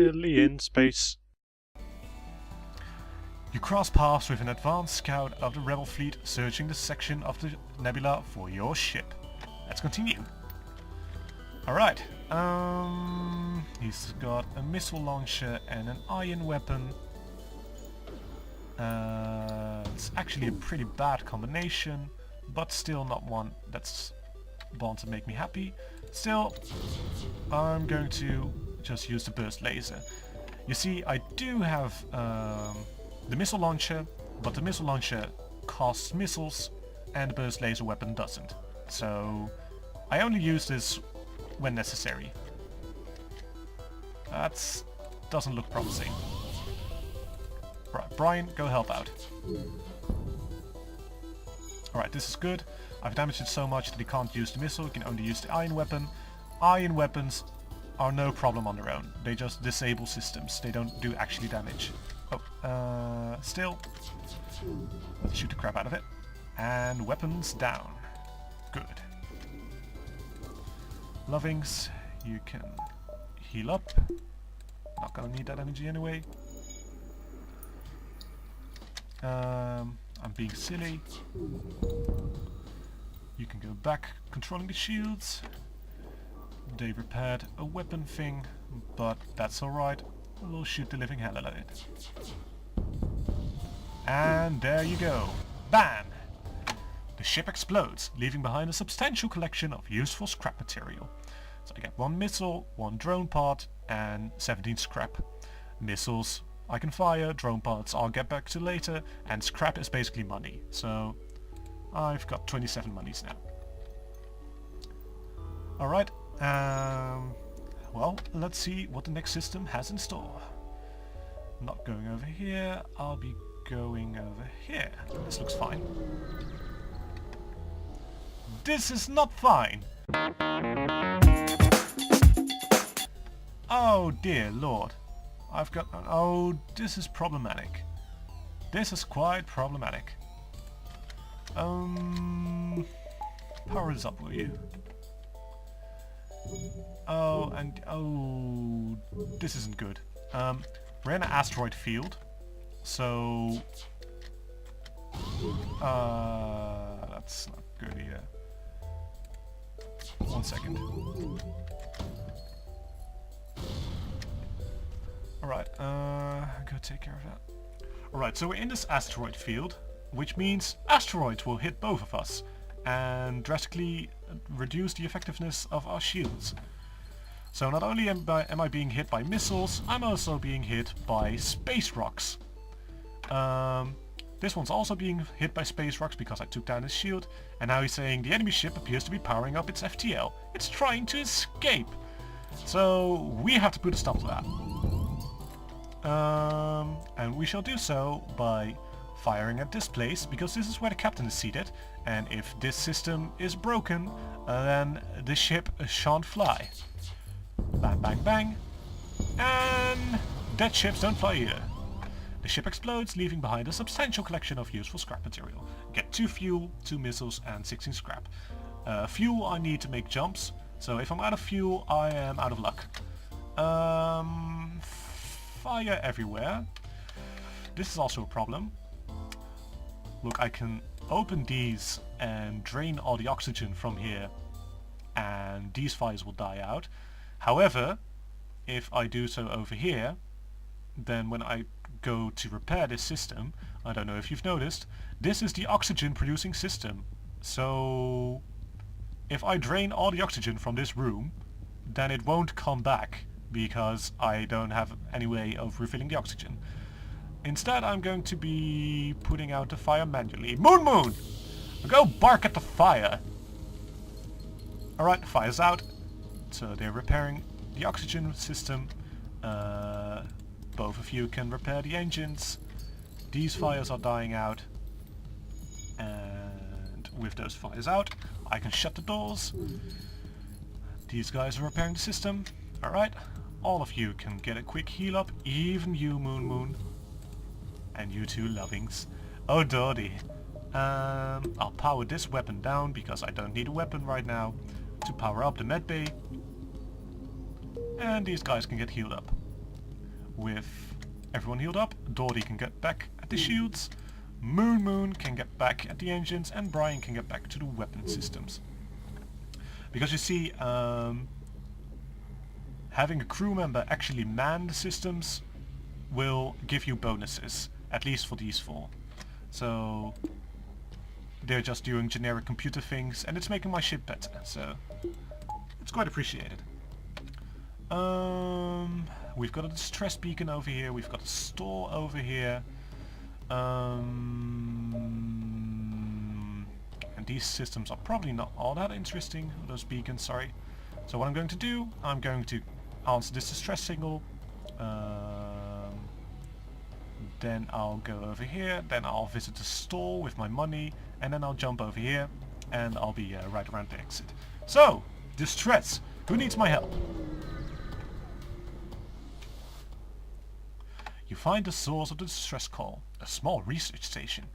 WickedDilly in space. You cross paths with an advanced scout of the rebel fleet searching the section of the nebula for your ship. Let's continue. Alright, he's got a missile launcher and an ion weapon. It's actually a pretty bad combination, but still not one that's bound to make me happy. Still, I'm going to just use the burst laser. You see, I do have the missile launcher, but the missile launcher costs missiles and the burst laser weapon doesn't. So I only use this when necessary. That doesn't look promising. Right, Brian, go help out. Alright, this is good. I've damaged it so much that he can't use the missile, he can only use the ion weapon. Ion weapons are no problem on their own. They just disable systems. They don't do actually damage. Oh, still. Let's shoot the crap out of it. And weapons down. Good. Lovings, you can heal up. Not gonna need that energy anyway. I'm being silly. You can go back controlling the shields. They repaired a weapon thing, but that's alright. We'll shoot the living hell out of it. And there you go. Bam! The ship explodes, leaving behind a substantial collection of useful scrap material. So I get 1 missile, 1 drone part, and 17 scrap. Missiles I can fire, drone parts I'll get back to later, and scrap is basically money. So I've got 27 monies now. Alright, well, let's see what the next system has in store. Not going over here, I'll be going over here. This looks fine. This is not fine! Oh dear lord. I've got... oh, this is problematic. This is quite problematic. Power this up, will you? Oh, and... oh... this isn't good. We're in an asteroid field, so... that's not good either. 1 second. Alright, go take care of that. Alright, so we're in this asteroid field, which means asteroids will hit both of us and drastically reduce the effectiveness of our shields. So not only am I being hit by missiles, I'm also being hit by space rocks. This one's also being hit by space rocks because I took down his shield, and now he's saying the enemy ship appears to be powering up its FTL. It's trying to escape! So we have to put a stop to that. And we shall do so by firing at this place, because this is where the captain is seated, and if this system is broken, then the ship shan't fly. Bang, bang, bang. And dead ships don't fly either. The ship explodes, leaving behind a substantial collection of useful scrap material. Get 2 fuel, 2 missiles and 16 scrap. Fuel I need to make jumps, so if I'm out of fuel I am out of luck. Fire everywhere. This is also a problem. Look, I can open these and drain all the oxygen from here, and these fires will die out. However, if I do so over here, then when I go to repair this system, I don't know if you've noticed, this is the oxygen producing system. So if I drain all the oxygen from this room, then it won't come back, because I don't have any way of refilling the oxygen. Instead, I'm going to be putting out the fire manually. Moon! Go bark at the fire! Alright, the fire's out. So they're repairing the oxygen system. Both of you can repair the engines. These fires are dying out. And with those fires out, I can shut the doors. These guys are repairing the system. Alright, all of you can get a quick heal up, even you, Moon. And you two lovings. Oh, Doddy. I'll power this weapon down, because I don't need a weapon right now, to power up the medbay. And these guys can get healed up. with everyone healed up. Dory can get back at the shields. Moon can get back at the engines, and Brian can get back to the weapon systems. Because you see, having a crew member actually man the systems will give you bonuses, at least for these 4. So they're just doing generic computer things, and it's making my ship better, so it's quite appreciated. We've got a distress beacon over here, we've got a store over here. And these systems are probably not all that interesting, those beacons, sorry. So what I'm going to do, I'm going to answer this distress signal. Then I'll go over here, then I'll visit the store with my money, and then I'll jump over here, and I'll be right around the exit. So, distress! Who needs my help? You find the source of the distress call, a small research station.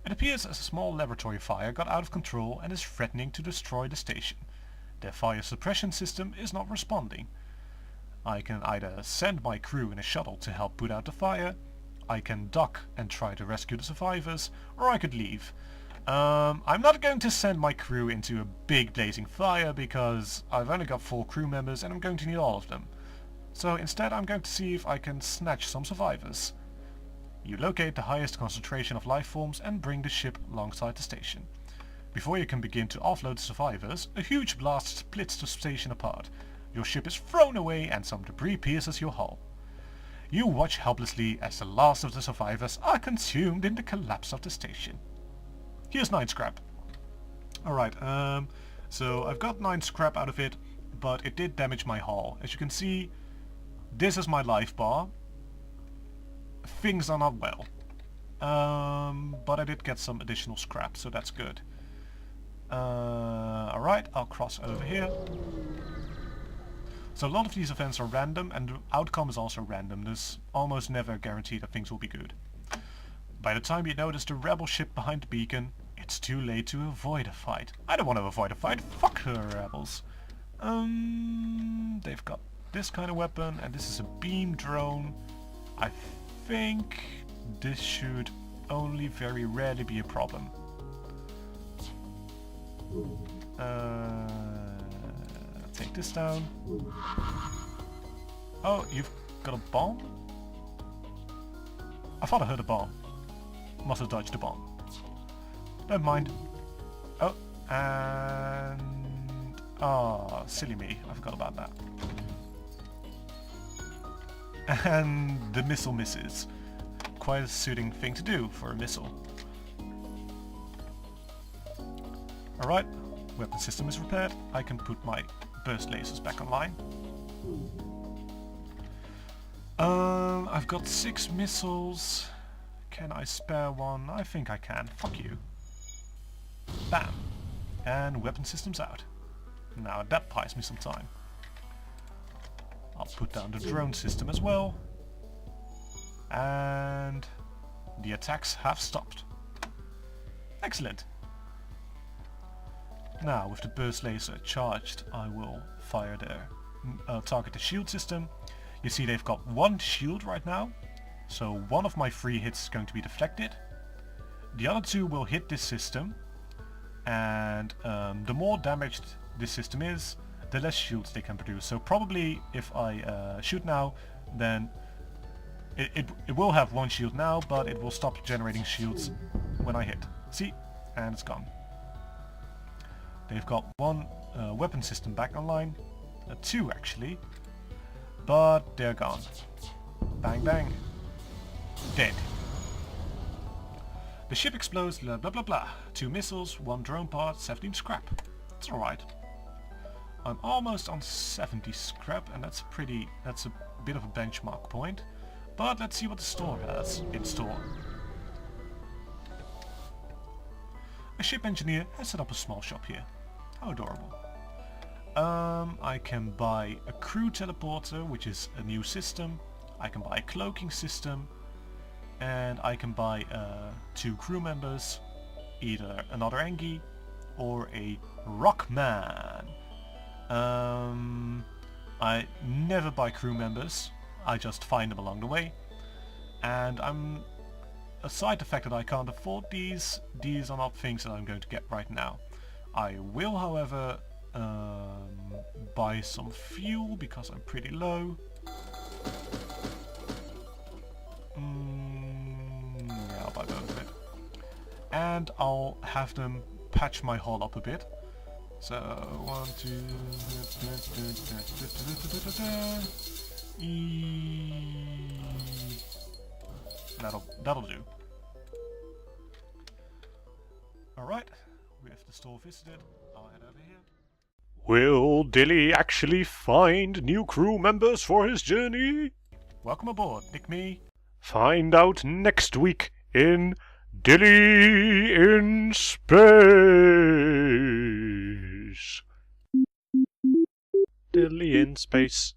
It appears as a small laboratory fire got out of control and is threatening to destroy the station. Their fire suppression system is not responding. I can either send my crew in a shuttle to help put out the fire, I can dock and try to rescue the survivors, or I could leave. I'm not going to send my crew into a big blazing fire because I've only got 4 crew members and I'm going to need all of them. So instead I'm going to see if I can snatch some survivors. You locate the highest concentration of life forms and bring the ship alongside the station. Before you can begin to offload the survivors, a huge blast splits the station apart. Your ship is thrown away and some debris pierces your hull. You watch helplessly as the last of the survivors are consumed in the collapse of the station. Here's 9 scrap. Alright, so I've got 9 scrap out of it, but it did damage my hull. As you can see, this is my life bar. Things are not well. But I did get some additional scrap, so that's good. Alright, I'll cross over here. So a lot of these events are random, and the outcome is also random. There's almost never a guarantee that things will be good. By the time you notice the rebel ship behind the beacon, it's too late to avoid a fight. I don't want to avoid a fight, fuck the rebels. They've got this kind of weapon, and this is a beam drone. I think this should only very rarely be a problem. Take this down. Oh, you've got a bomb? I thought I heard a bomb. Must have dodged the bomb. Never mind. Oh, and... oh, silly me. I forgot about that. And the missile misses. Quite a suiting thing to do for a missile. Alright, weapon system is repaired. I can put my burst lasers back online. I've got 6 missiles. Can I spare one? I think I can. Fuck you. Bam. And weapon system's out. Now that buys me some time. I'll put down the drone system as well. And the attacks have stopped. Excellent. Now with the burst laser charged, I will fire their target the shield system. You see they've got 1 shield right now, so one of my 3 hits is going to be deflected. The other 2 will hit this system, and the more damaged this system is, the less shields they can produce. So probably if I shoot now, then it will have 1 shield now, but it will stop generating shields when I hit. See? And it's gone. They've got 1 weapon system back online, 2 actually, but they're gone. Bang bang. Dead. The ship explodes, blah blah blah blah. 2 missiles, 1 drone part, 17 scrap. It's alright. I'm almost on 70 scrap, and that's a bit of a benchmark point. But let's see what the store has in store. A ship engineer has set up a small shop here. How adorable. I can buy a crew teleporter, which is a new system. I can buy a cloaking system. And I can buy 2 crew members. Either another Engie or a Rockman. I never buy crew members. I just find them along the way. And aside the fact that I can't afford these are not things that I'm going to get right now. I will, however, buy some fuel because I'm pretty low. Yeah, I'll buy both of it. And I'll have them patch my hull up a bit. So, 1, 2... That'll do. Alright, we have the store visited. I'll head over here. Will Dilly actually find new crew members for his journey? Welcome aboard, Nick Me. Find out next week in Dilly in Space. Dilly in Space.